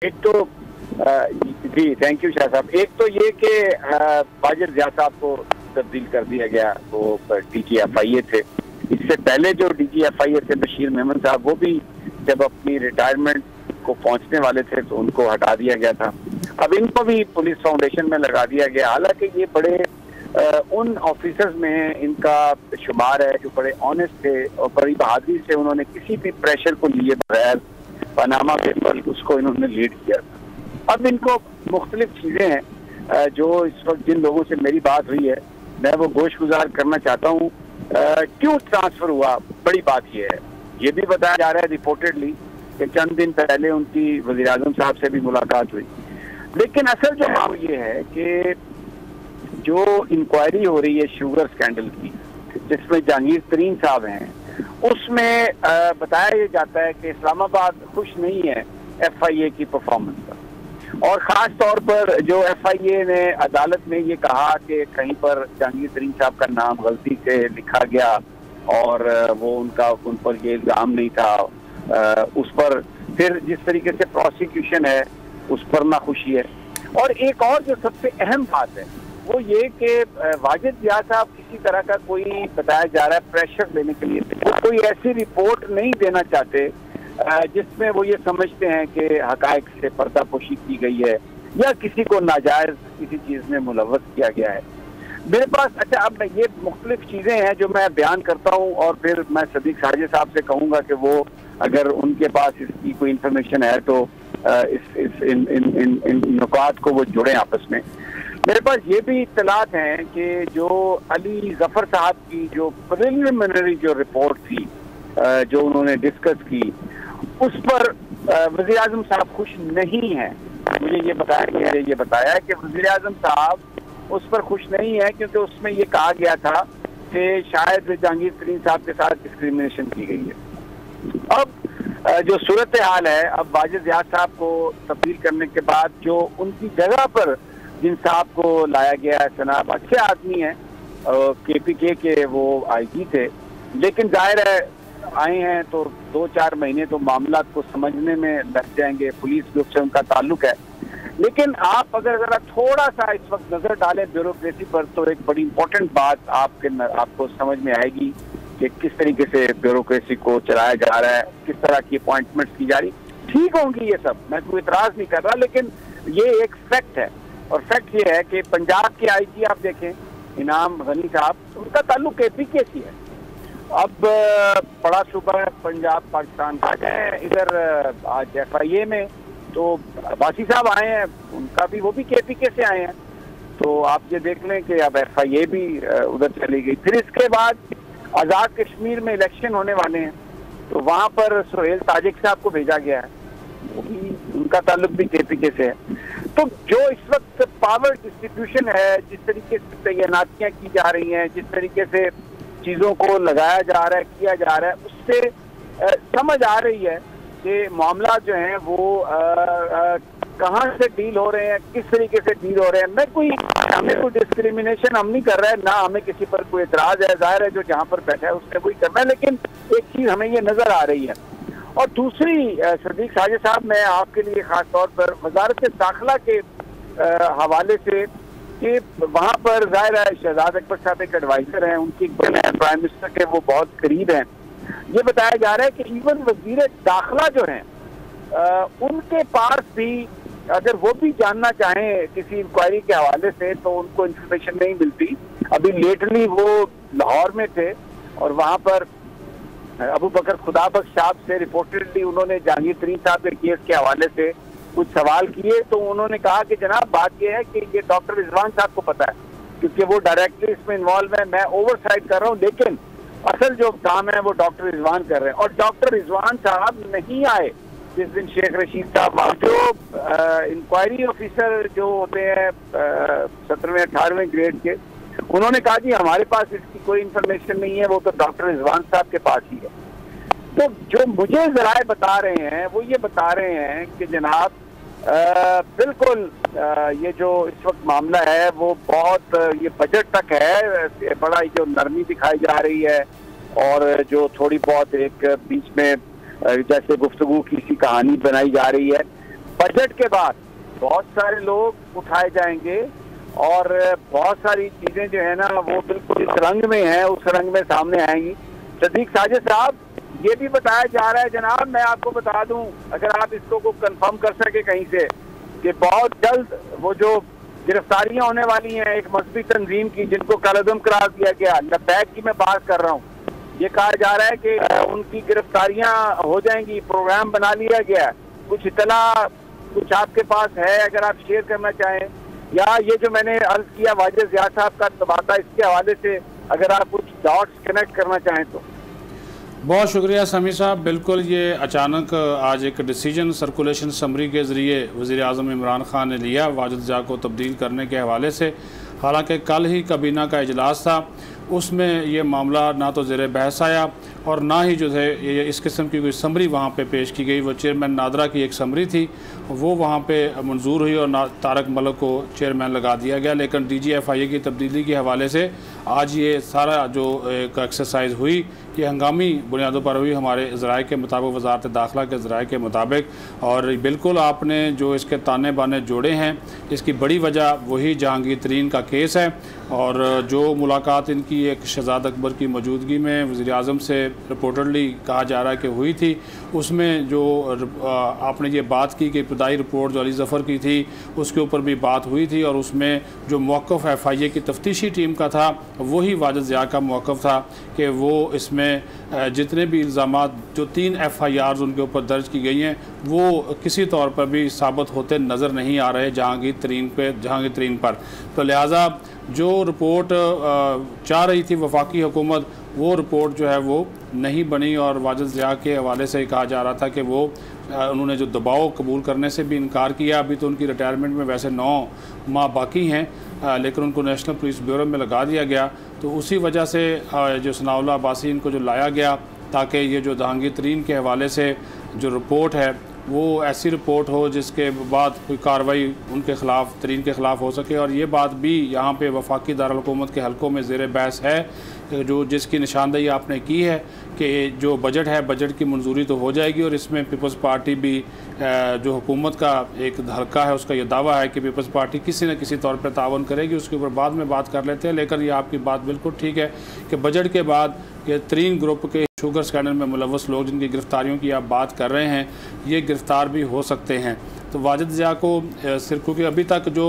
एक तो जी thank you Shah साहब। एक तो ये कि वाजिद जिया साहब को तब्दील कर दिया गया, वो DGFIA थे। इससे पहले जो DGFIA थे बशीर मेमन साहब, वो भी जब अपनी रिटायरमेंट को पहुंचने वाले थे तो उनको हटा दिया गया था। अब इनको भी पुलिस फाउंडेशन में लगा दिया गया। हालांकि ये बड़े उन ऑफिसर्स में इनका शुमार है जो बड़े ऑनेस्ट थे और बड़ी बहादुरी से उन्होंने किसी भी प्रेशर को लिए बगैर पनामा पेपर उसको इन्होंने लीड किया था। अब इनको मुख्तलिफ चीज़ें हैं जो इस वक्त जिन लोगों से मेरी बात हुई है, मैं वो गोशगुजार करना चाहता हूँ। क्यों ट्रांसफ़र हुआ, बड़ी बात यह है। ये भी बताया जा रहा है रिपोर्टेडली कि चंद दिन पहले उनकी वज़ीर आज़म साहब से भी मुलाकात हुई। लेकिन असल जो बात ये है कि जो इंक्वायरी हो रही है शुगर स्कैंडल की, जिसमें जहांगीर तरीन साहब हैं, उसमें बताया ये जाता है कि इस्लामाबाद खुश नहीं है FIA की परफॉर्मेंस पर। और ख़ास तौर पर जो FIA ने अदालत में ये कहा कि कहीं पर जहांगीर तरीन साहब का नाम गलती से लिखा गया और वो उन पर ये इल्ज़ाम नहीं था, उस पर फिर जिस तरीके से प्रोसिक्यूशन है उस पर नाखुशी है। और एक और जो सबसे अहम बात है वो ये कि वाजिद जिया साहब किसी तरह का कोई बताया जा रहा है प्रेशर देने के लिए वो कोई ऐसी रिपोर्ट नहीं देना चाहते जिसमें वो ये समझते हैं कि हकायक से पर्दापोशी की गई है या किसी को नाजायज किसी चीज़ में मुलव्वस किया गया है। मेरे पास अच्छा, अब मैं ये मुख्तलिफ चीज़ें हैं जो मैं बयान करता हूँ और फिर मैं सदीक साजिद साहब से कहूँगा कि वो अगर उनके पास इसकी कोई इंफॉर्मेशन है तो इन नुकात को वो जुड़ें आपस में। मेरे पास ये भी इत्तलात हैं कि जो अली जफर साहब की जो प्रिलिमिनरी जो रिपोर्ट थी जो उन्होंने डिस्कस की, उस पर वज़ीर आज़म साहब खुश नहीं हैं। मुझे ये बताया कि वज़ीर आज़म साहब उस पर खुश नहीं है क्योंकि उसमें ये कहा गया था कि शायद जहांगीर तरीन साहब के साथ डिस्क्रिमिनेशन की गई है। अब जो सूरत हाल है, अब वाजिद जिया साहब को तब्दील करने के बाद जो उनकी जगह पर जिन साहब को लाया गया है, जनाब अच्छे आदमी हैं, KPK के वो IG थे, लेकिन जाहिर है आए हैं तो 2-4 महीने तो मामला को समझने में लग जाएंगे। पुलिस ग्रुप से उनका ताल्लुक है। लेकिन आप अगर ज़रा थोड़ा सा इस वक्त नज़र डालें ब्यूरोक्रेसी पर तो एक बड़ी इंपॉर्टेंट बात आपको समझ में आएगी कि किस तरीके से ब्यूरोक्रेसी को चलाया जा रहा है, किस तरह की अपॉइंटमेंट्स की जा रही। ठीक होंगी ये सब, मैं कोई इतराज़ नहीं कर रहा, लेकिन ये एक फैक्ट है। और फैक्ट ये है कि पंजाब के IG आप देखें इनाम गनी साहब, उनका ताल्लुक KPK से है। अब बड़ा सूबा पंजाब पाकिस्तान का है, इधर आज FIA में तो बासी साहब आए हैं, उनका भी वो भी KPK से आए हैं। तो आप ये देख लें कि अब FIA भी उधर चली गई। फिर इसके बाद आज़ाद कश्मीर में इलेक्शन होने वाले हैं तो वहाँ पर सुहेल ताजिक साहब को भेजा गया है, वो भी उनका ताल्लुक भी KPK से है। तो जो इस वक्त पावर डिस्ट्रीब्यूशन है, जिस तरीके से तैनातियाँ की जा रही हैं, जिस तरीके से चीज़ों को लगाया जा रहा है, किया जा रहा है, उससे समझ आ रही है कि मामला जो है वो कहाँ से डील हो रहे हैं, किस तरीके से डील हो रहे हैं। हमें कोई डिस्क्रिमिनेशन हम नहीं कर रहे हैं, ना हमें किसी पर कोई एतराज़ है। जाहिर है जो जहाँ पर बैठा है उसने कोई करना है, लेकिन एक चीज़ हमें ये नज़र आ रही है। और दूसरी सदीक साजिद साहब, मैं आपके लिए ख़ास तौर पर वज़ारत दाखिला के हवाले से कि वहाँ पर ज़ाहिर है शहजाद अकबर साहब एक एडवाइज़र हैं, उनकी प्राइम मिनिस्टर के वो बहुत करीब हैं। ये बताया जा रहा है कि इवन वज़ीर दाखिला जो हैं उनके पास भी अगर वो भी जानना चाहें किसी इंक्वायरी के हवाले से तो उनको इंफॉर्मेशन नहीं मिलती। अभी लेटली वो लाहौर में थे और वहाँ पर अबू बकर खुदाबख्श साहब से रिपोर्टेडली उन्होंने जहांगीर तरीन साहब के केस के हवाले से कुछ सवाल किए तो उन्होंने कहा कि जनाब बात यह है कि ये डॉक्टर रिजवान साहब को पता है क्योंकि वो डायरेक्टली इसमें इन्वॉल्व है, मैं ओवरसाइड कर रहा हूँ, लेकिन असल जो काम है वो डॉक्टर रिजवान कर रहे हैं। और डॉक्टर रिजवान साहब नहीं आए जिस दिन शेख रशीद साहब, जो इंक्वायरी ऑफिसर जो होते हैं 17वें 18वें ग्रेड के, उन्होंने कहा जी हमारे पास इसकी कोई इंफॉर्मेशन नहीं है, वो तो डॉक्टर रिजवान साहब के पास ही है। तो जो मुझे ज़राए बता रहे हैं वो ये बता रहे हैं कि जनाब बिल्कुल ये जो इस वक्त मामला है वो बहुत ये बजट तक है, बड़ा जो नरमी दिखाई जा रही है और जो थोड़ी बहुत एक बीच में जैसे गुफ्तगू की सी कहानी बनाई जा रही है। बजट के बाद बहुत सारे लोग उठाए जाएंगे और बहुत सारी चीजें जो है ना वो बिल्कुल इस रंग में है, उस रंग में सामने आएंगी। सदीक साजिद साहब, ये भी बताया जा रहा है जनाब, मैं आपको बता दूं, अगर आप इसको को कंफर्म कर सके कहीं से, कि बहुत जल्द वो जो गिरफ्तारियां होने वाली हैं एक मजहबी तंजीम की जिनको कलअदम करार दिया गया, लबैक की मैं बात कर रहा हूँ, ये कहा जा रहा है कि उनकी गिरफ्तारियां हो जाएंगी, प्रोग्राम बना लिया गया। कुछ इतला कुछ आपके पास है अगर आप शेयर करना चाहें, या ये जो मैंने अर्ज किया वाजिद ज़िया साहब का तबादला, इसके हवाले से अगर आप कुछ डॉट्स कनेक्ट करना चाहें तो। बहुत शुक्रिया समी साहब। बिल्कुल ये अचानक आज एक डिसीजन सर्कुलेशन समरी के ज़रिए वज़ीर आज़म इमरान खान ने लिया वाजिद ज़िया को तब्दील करने के हवाले से। हालांकि कल ही काबीना का इजलास था, उसमें ये मामला ना तो ज़ेर बहस आया और ना ही जो है ये इस किस्म की कोई समरी वहाँ पे पेश की गई। वो चेयरमैन नादरा की एक समरी थी, वो वहाँ पे मंजूर हुई और तारक मलिक को चेयरमैन लगा दिया गया। लेकिन DGFIA की तब्दीली के हवाले से आज ये सारा जो एक एक्सरसाइज हुई ये हंगामी बुनियादों पर हुई हमारे ज़राए के मुताबिक, वज़ारत दाखिला के ज़राए के मुताबिक। और बिल्कुल आपने जो इसके ताने बाने जोड़े हैं, इसकी बड़ी वजह वही जहांगीर तरीन का केस है। और जो मुलाकात इनकी एक शहजाद अकबर की मौजूदगी में वज़ीर आज़म से रिपोर्टडली कहा जा रहा है कि हुई थी, उसमें जो आपने ये बात की कि इब्तदाई रिपोर्ट जो अली ज़फ़र की थी उसके ऊपर भी बात हुई थी, और उसमें जो मौक़िफ़ FIA की तफ्तीशी टीम का था वही वाजिद ज़िया का मौक़िफ़ था कि वो इसमें जितने भी इल्ज़ामात जो 3 FIRs उनके ऊपर दर्ज की गई हैं वो किसी तौर पर भी साबित होते नज़र नहीं आ रहे जहांगीर तरीन पर। तो लिहाजा जो रिपोर्ट चाह रही थी वफाकी हुकूमत, वो रिपोर्ट जो है वो नहीं बनी। और वाजिद ज़िया के हवाले से कहा जा रहा था कि वो उन्होंने जो दबाव कबूल करने से भी इनकार किया। अभी तो उनकी रिटायरमेंट में वैसे 9 माह बाकी हैं, लेकिन उनको नेशनल पुलिस ब्यूरो में लगा दिया गया। तो उसी वजह से जो सनाउल्लाह अब्बासी इनको जो लाया गया ताकि ये जो जहांगीर तरीन के हवाले से जो रिपोर्ट है वो ऐसी रिपोर्ट हो जिसके बाद कोई कार्रवाई उनके ख़िलाफ़ तरीन के ख़िलाफ़ हो सके। और ये बात भी यहाँ पे वफाकी दारुल हुकूमत के हलकों में ज़ेर बहस है, जो जिसकी निशानदेही आपने की है कि जो बजट है, बजट की मंजूरी तो हो जाएगी और इसमें पीपल्स पार्टी भी जो हुकूमत का एक हल्का है उसका ये दावा है कि पीपल्स पार्टी किसी न किसी तौर पर तावन करेगी। उसके ऊपर बाद में बात कर लेते हैं। लेकिन ये आपकी बात बिल्कुल ठीक है कि बजट के बाद ये तरीन ग्रुप के शुगर स्कैंडल में मुलव्वस लोग जिनकी गिरफ्तारियों की आप बात कर रहे हैं, ये गिरफ़्तार भी हो सकते हैं। तो वाजिद ज़िया को सिर्फ क्योंकि अभी तक जो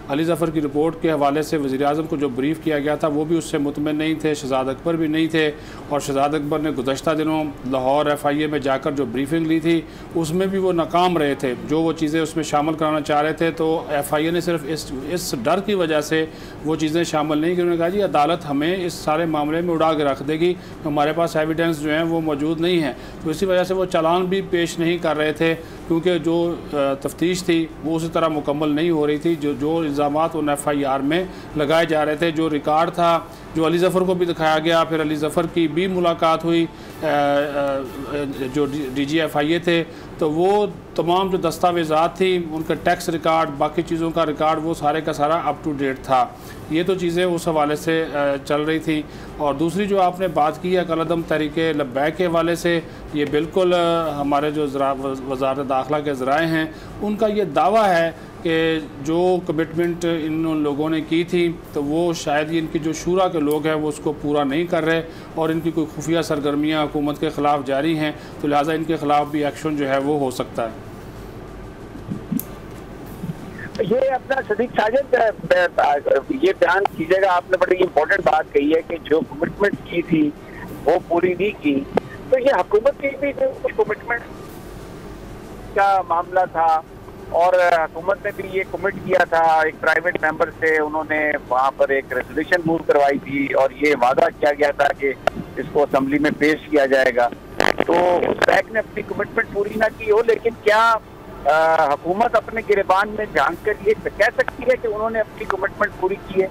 अली ज़फ़र की रिपोर्ट के हवाले से वज़ीर आज़म को जो ब्रीफ़ किया गया था वो भी उससे मुतमिन नहीं थे, शहजाद अकबर भी नहीं थे। और शहजाद अकबर ने गुज़श्ता दिनों लाहौर FIA में जाकर जो ब्रीफिंग ली थी उसमें भी वो नाकाम रहे थे, जो वो चीज़ें उसमें शामिल कराना चाह रहे थे। तो FIA ने सिर्फ इस डर की वजह से वो चीज़ें शामिल नहीं की। उन्होंने कहा जी अदालत हमें इस सारे मामले में उड़ा के रख देगी, हमारे पास एविडेंस जो हैं वो मौजूद नहीं है। तो इसी वजह से वो चालान भी पेश नहीं कर रहे थे, क्योंकि जो तफ्तीश थी वो उसी तरह मुकम्मल नहीं हो रही थी। जो इल्ज़ामात उन FIR में लगाए जा रहे थे, जो रिकॉर्ड था, जो अली ज़फ़र को भी दिखाया गया, फिर अली ज़फ़र की भी मुलाकात हुई जो DGFIA थे, तो वो तमाम जो दस्तावेज़ात थी, उनका टैक्स रिकॉर्ड, बाकी चीज़ों का रिकॉर्ड, वो सारे का सारा अप टू डेट था। ये तो चीज़ें उस हवाले से चल रही थी। और दूसरी जो आपने बात की है कलअदम तहरीके लब्बैक के हवाले से, ये बिल्कुल हमारे जो वज़ारत दाखिला के ज़राए हैं उनका ये दावा है कि जो कमिटमेंट इन लोगों ने की थी तो वो शायद ये इनकी जो शूरा के लोग हैं वो उसको पूरा नहीं कर रहे और इनकी कोई खुफिया सरगर्मियाँ हुकूमत के ख़िलाफ़ जारी हैं, तो लिहाजा इनके ख़िलाफ़ भी एक्शन जो है वो हो सकता है। ये अपना सदीक साजिद ये बयान कीजिएगा, आपने बड़ी इम्पोर्टेंट बात कही है कि जो कमिटमेंट की थी वो पूरी नहीं की। तो ये हुकूमत की भी कुछ कमिटमेंट का मामला था और हुकूमत ने भी ये कमिट किया था, एक प्राइवेट मेंबर से उन्होंने वहाँ पर एक रेजोल्यूशन मूव करवाई थी और ये वादा किया गया था कि इसको असेंबली में पेश किया जाएगा। तो उस बैंक ने अपनी कमिटमेंट पूरी ना की हो, लेकिन क्या हुकूमत अपने गिरबान में झांक कर ये कह सकती है कि उन्होंने अपनी कमिटमेंट पूरी की है?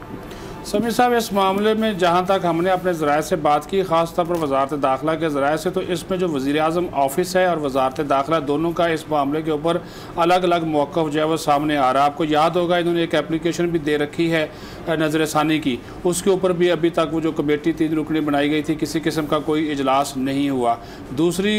समीर साहब, इस मामले में जहाँ तक हमने अपने ज़राए से बात की, ख़ास तौर पर वजारत दाखिला के ज़राए से, तो इसमें जो वज़ीर आज़म ऑफ़िस है और वजारत दाखिला दोनों का इस मामले के ऊपर अलग अलग मौक़िफ़ जो है वो सामने आ रहा है। आपको याद होगा इन्होंने एक एप्लीकेशन भी दे रखी है नज़र सानी की, उसके ऊपर भी अभी तक वो जो कमेटी 3 रुकनी बनाई गई थी, किसी किस्म का कोई इजलास नहीं हुआ। दूसरी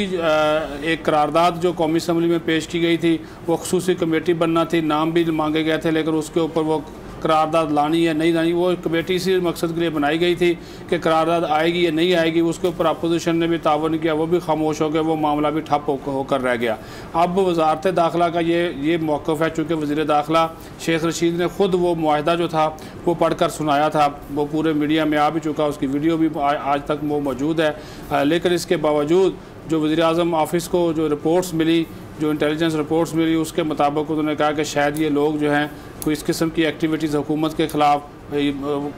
एक करारदाद जो कौमी असम्बली में पेश की गई थी, वो ख़ुसूसी कमेटी बनना थी, नाम भी मांगे गए थे, लेकिन उसके ऊपर वो करारदाद लानी है नहीं लानी, वो कमेटी इसी मकसद के लिए बनाई गई थी कि करारदाद आएगी या नहीं आएगी। उसके ऊपर अपोजिशन ने भी तावन किया, वो भी खामोश हो गया, वो मामला भी ठप होकर रह गया। अब वजारत दाखिला का ये मौक़िफ़ है, चूँकि वज़ीर दाखिला शेख रशीद ने ख़ुद वो मुआहदा जो था वो पढ़ कर सुनाया था, वो पूरे मीडिया में आ भी चुका, उसकी वीडियो भी आज तक वो मौजूद है। लेकिन इसके बावजूद जो वज़ीर आज़म ऑफ़िस को जो रिपोर्ट्स मिली, जो इंटेलिजेंस रिपोर्ट्स मिली, उसके मुताबिक उन्होंने कहा कि शायद ये लोग जो हैं कोई इस किस्म की एक्टिविटीज़ हुकूमत के ख़िलाफ़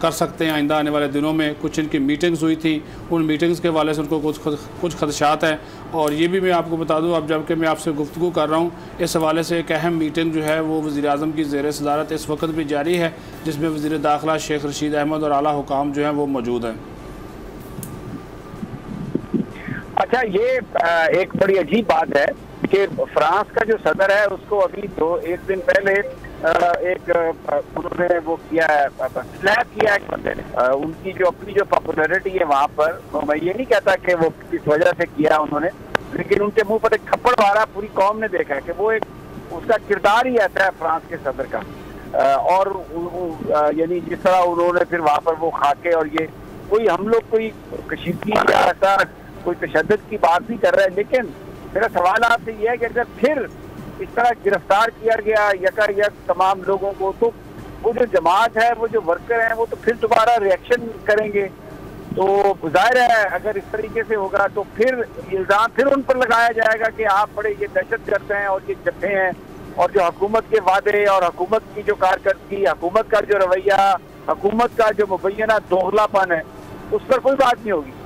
कर सकते हैं आइंदा आने वाले दिनों में। कुछ इनकी मीटिंग्स हुई थी, उन मीटिंग्स के हवाले से उनको कुछ खदशात हैं। और ये भी मैं आपको बता दूं, अब जबकि मैं आपसे गुफ्तगू कर रहा हूँ, इस हवाले से एक अहम मीटिंग जो है वो वज़ीर आज़म की ज़ेर सदारत इस वक्त भी जारी है, जिसमें वज़ीर दाखिला शेख रशीद अहमद और आला हुकाम जो हैं वो मौजूद हैं। अच्छा, ये एक बड़ी अजीब बात है कि फ्रांस का जो सदर है उसको अभी एक दिन पहले उन्होंने वो किया है, स्लैप किया है बंदे ने। उनकी जो अपनी जो पॉपुलैरिटी है वहाँ पर, तो मैं ये नहीं कहता कि वो किस वजह से किया उन्होंने, लेकिन उनके मुंह पर एक थप्पड़ मारा, पूरी कौम ने देखा है कि वो एक उसका किरदार ही ऐसा है फ्रांस के सदर का। और यानी जिस तरह उन्होंने फिर वहाँ पर वो खाके, और ये कोई हम लोग कोई कशीदगी या ऐसा कोई तशद्दुद की बात नहीं कर रहे हैं, लेकिन मेरा सवाल आपसे ये है कि अगर फिर इस तरह गिरफ्तार किया गया यकायक तमाम लोगों को, तो वो जो जमात है, वो जो वर्कर हैं, वो तो फिर दोबारा रिएक्शन करेंगे। तो जाहिर है अगर इस तरीके से होगा तो फिर इल्ज़ाम फिर उन पर लगाया जाएगा कि आप बड़े ये दहशतगर्द हैं और ये जत्थे हैं, और जो हुकूमत के वादे और हुकूमत की जो कारकर्दगी, हुकूमत का जो रवैया, हुकूमत का जो मुबैना दोगलापन है, उस पर कोई बात नहीं होगी।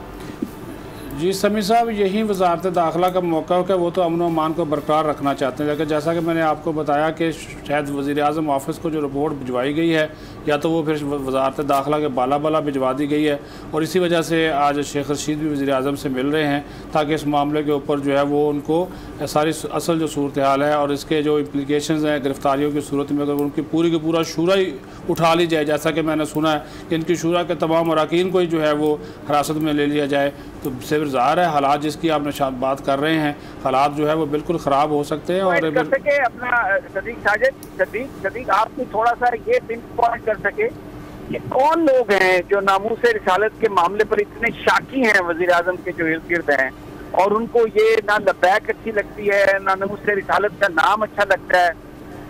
जी समीर साहब, यही वजारत दाखिला का मौक़िफ़ है, वो तो अमन व अमान को बरकरार रखना चाहते हैं। लेकिन जैसा कि मैंने आपको बताया कि शायद वज़ीर आज़म ऑफ़िस को जो रिपोर्ट भिजवाई गई है, या तो वो फिर वजारत दाखिला के बाला भिजवा दी गई है, और इसी वजह से आज शेख रशीद भी वज़ीर आज़म से मिल रहे हैं, ताकि इस मामले के ऊपर जो है वो उनको सारी असल जो सूरत हाल है और इसके जो इम्प्लिकेशंस हैं गिरफ्तारियों की सूरत में, अगर उनकी पूरी की पूरा शूरा ही उठा ली जाए, जैसा कि मैंने सुना है कि इनकी शूरा के तमाम अरकान को ही जो है वो हिरासत में ले लिया जाए, तो ज़ाहिर है हालात जिसकी आपने बात कर रहे हैं, हालात जो है वो बिल्कुल ख़राब हो सकते हैं। और कर सके अपना सदीक आपको थोड़ा सा ये पिन पॉइंट कर सके कि कौन लोग हैं जो नामूस रिसालत के मामले पर इतने शाकी हैं वज़ीर आज़म के जो इर्द गिर्द हैं, और उनको ये ना लबैक अच्छी लगती है, ना नामूस रिसालत का नाम अच्छा लगता है,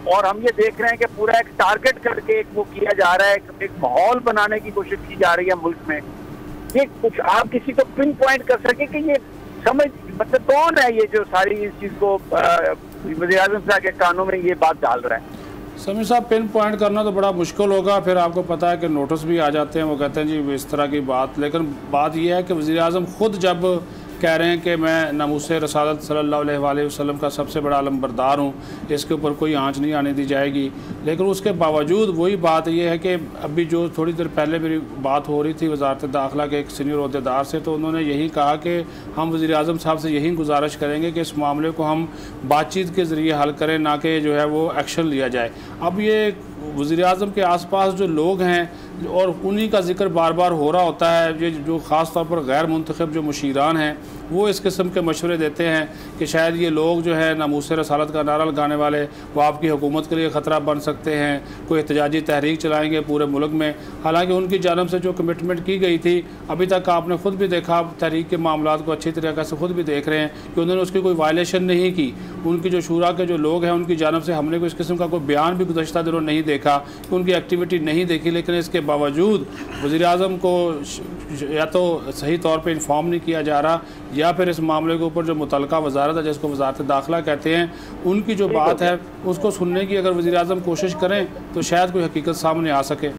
और हम ये देख रहे हैं कि पूरा एक टारगेट करके एक वो किया जा रहा है, एक माहौल बनाने की कोशिश की जा रही है मुल्क में। ये कुछ आप किसी को पिन पॉइंट कर सके कि ये समझ मतलब कौन है ये जो सारी इस चीज़ को वज़ीर आज़म साहब के कानों में ये बात डाल रहा है? समीर साहब, पिन पॉइंट करना तो बड़ा मुश्किल होगा, फिर आपको पता है कि नोटिस भी आ जाते हैं, वो कहते हैं जी इस तरह की बात। लेकिन बात यह है कि वज़ीर आज़म ख़ुद जब कह रहे हैं कि मैं नामूस रसालत सल्लल्लाहु अलैहि वसल्लम का सबसे बड़ा अलमबरदार हूँ, इसके ऊपर कोई आँच नहीं आने दी जाएगी, लेकिन उसके बावजूद वही बात यह है कि अभी जो थोड़ी देर पहले मेरी बात हो रही थी वजारत दाखिला के एक सीनियर अहदेदार से, तो उन्होंने यही कहा कि हम वज़ीर आज़म साहब से यही गुजारिश करेंगे कि इस मामले को हम बातचीत के ज़रिए हल करें, ना कि जो है वो एक्शन लिया जाए। अब ये वज़ीर आज़म के आसपास जो लोग हैं और उन्हीं का जिक्र बार बार हो रहा होता है, ये जो ख़ास तौर पर गैर मुंतखब जो मुशीरान हैं वो इस किस्म के मशवरे देते हैं कि शायद ये लोग जो है नामूस रसालत का नारा लगाने वाले वो आपकी हुकूमत के लिए ख़तरा बन सकते हैं, कोई एहतजाजी तहरीक चलाएँगे पूरे मुल्क में। हालाँकि उनकी जानब से जो कमिटमेंट की गई थी, अभी तक आपने ख़ुद भी देखा, तहरीक के मामला को अच्छी तरीके से ख़ुद भी देख रहे हैं कि उन्होंने उसकी कोई वायलेशन नहीं की। उनकी जो शूरा के जो लोग हैं उनकी जानब से हमने कोई इस किस्म का कोई बयान भी गुज़श्ता दिनों नहीं देखा, उनकी एक्टिविटी नहीं देखी, लेकिन इसके बावजूद वज़ीर आज़म को या तो सही तौर पे इन्फॉर्म नहीं किया जा रहा, या फिर इस मामले के ऊपर जो मुतलका वजारत है जिसको वजारत दाखिला कहते हैं, उनकी जो बात है उसको सुनने की अगर वज़ीर आज़म कोशिश करें तो शायद कोई हकीकत सामने आ सके।